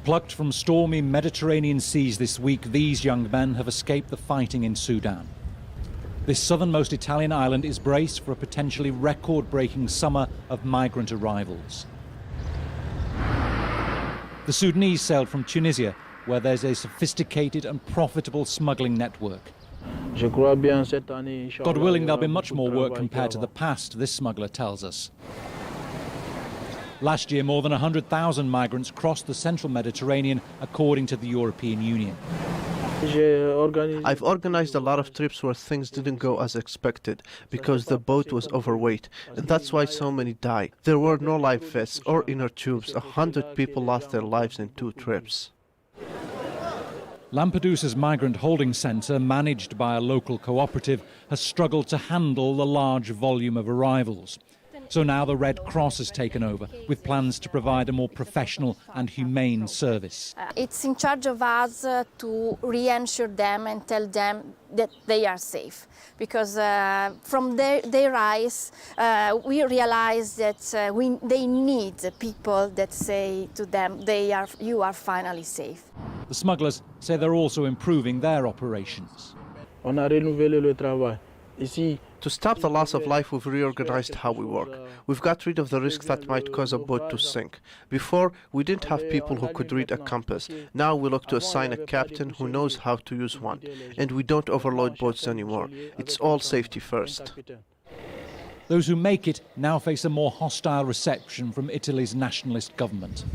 Plucked from stormy Mediterranean seas this week, these young men have escaped the fighting in Sudan. This southernmost Italian island is braced for a potentially record-breaking summer of migrant arrivals. The Sudanese sailed from Tunisia, where there's a sophisticated and profitable smuggling network. God willing, there'll be much more work compared to the past, this smuggler tells us. Last year, more than 100,000 migrants crossed the central Mediterranean, according to the European Union. I've organized a lot of trips where things didn't go as expected because the boat was overweight, and that's why so many died. There were no life vests or inner tubes. 100 people lost their lives in 2 trips. Lampedusa's migrant holding centre, managed by a local cooperative, has struggled to handle the large volume of arrivals. So now the Red Cross has taken over, with plans to provide a more professional and humane service. It's in charge of us to reassure them and tell them that they are safe. Because from their eyes, we realize that they need people that say to them, you are finally safe. The smugglers say they're also improving their operations. To stop the loss of life, we've reorganized how we work. We've got rid of the risk that might cause a boat to sink. Before, we didn't have people who could read a compass. Now we look to assign a captain who knows how to use one. And we don't overload boats anymore. It's all safety first. Those who make it now face a more hostile reception from Italy's nationalist government.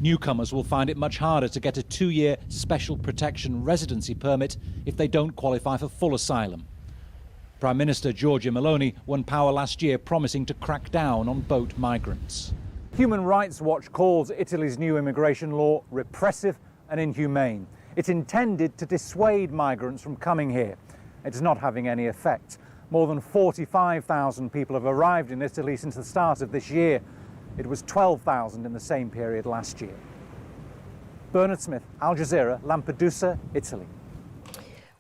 Newcomers will find it much harder to get a 2-year special protection residency permit if they don't qualify for full asylum. Prime Minister Giorgia Meloni won power last year, promising to crack down on boat migrants. Human Rights Watch calls Italy's new immigration law repressive and inhumane. It's intended to dissuade migrants from coming here. It's not having any effect. More than 45,000 people have arrived in Italy since the start of this year. It was 12,000 in the same period last year. Bernard Smith, Al Jazeera, Lampedusa, Italy.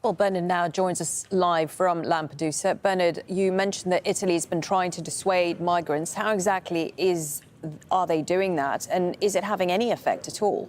Well, Bernard now joins us live from Lampedusa. Bernard, you mentioned that Italy's been trying to dissuade migrants. How exactly are they doing that, and is it having any effect at all?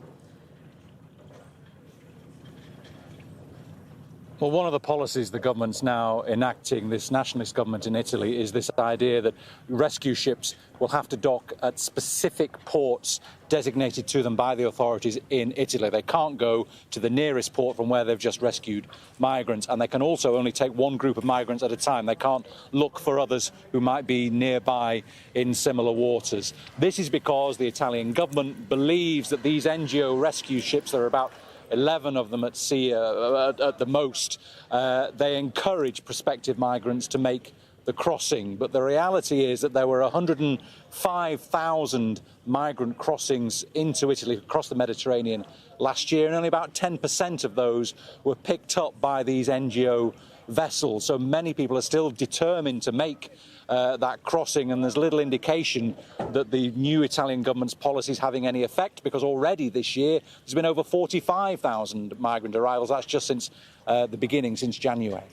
Well, one of the policies the government's now enacting, this nationalist government in Italy, is this idea that rescue ships will have to dock at specific ports designated to them by the authorities in Italy. They can't go to the nearest port from where they've just rescued migrants, and they can also only take one group of migrants at a time. They can't look for others who might be nearby in similar waters. This is because the Italian government believes that these NGO rescue ships, there are about 11 of them at sea at the most, they encourage prospective migrants to make the crossing. But the reality is that there were 105,000 migrant crossings into Italy across the Mediterranean last year, and only about 10% of those were picked up by these NGO vessels. So many people are still determined to make that crossing, and there's little indication that the new Italian government's policy is having any effect, because already this year there's been over 45,000 migrant arrivals. That's just since the beginning, since January.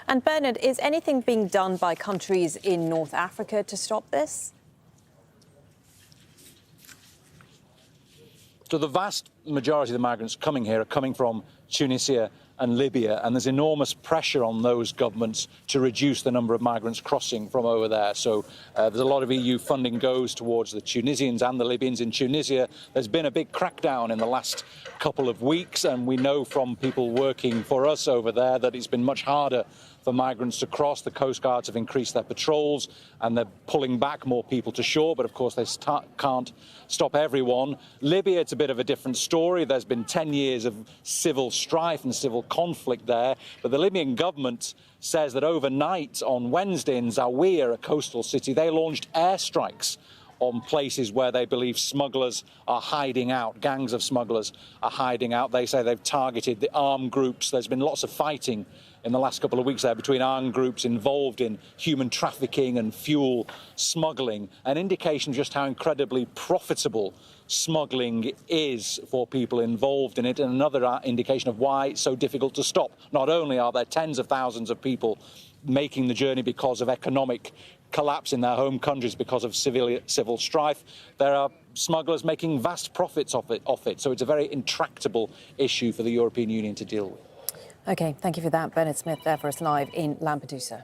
And Bernard, is anything being done by countries in North Africa to stop this? So the vast majority of the migrants coming here are coming from Tunisia and Libya, and there's enormous pressure on those governments to reduce the number of migrants crossing from over there. So there's a lot of EU funding goes towards the Tunisians and the Libyans. In Tunisia, there's been a big crackdown in the last couple of weeks, and we know from people working for us over there that it's been much harder for migrants to cross. The Coast Guards have increased their patrols and they're pulling back more people to shore, but of course they can't stop everyone. Libya, it's a bit of a different story. There's been 10 years of civil strife and civil conflict there, but the Libyan government says that overnight on Wednesday in Zawiya, a coastal city, they launched airstrikes on places where they believe smugglers are hiding out. Gangs of smugglers are hiding out. They say they've targeted the armed groups. There's been lots of fighting in the last couple of weeks there between armed groups involved in human trafficking and fuel smuggling, an indication of just how incredibly profitable smuggling is for people involved in it, and another indication of why it's so difficult to stop. Not only are there tens of thousands of people making the journey because of economic collapse in their home countries because of civil strife, there are smugglers making vast profits off it. So it's a very intractable issue for the European Union to deal with. OK, thank you for that. Bernard Smith there for us live in Lampedusa.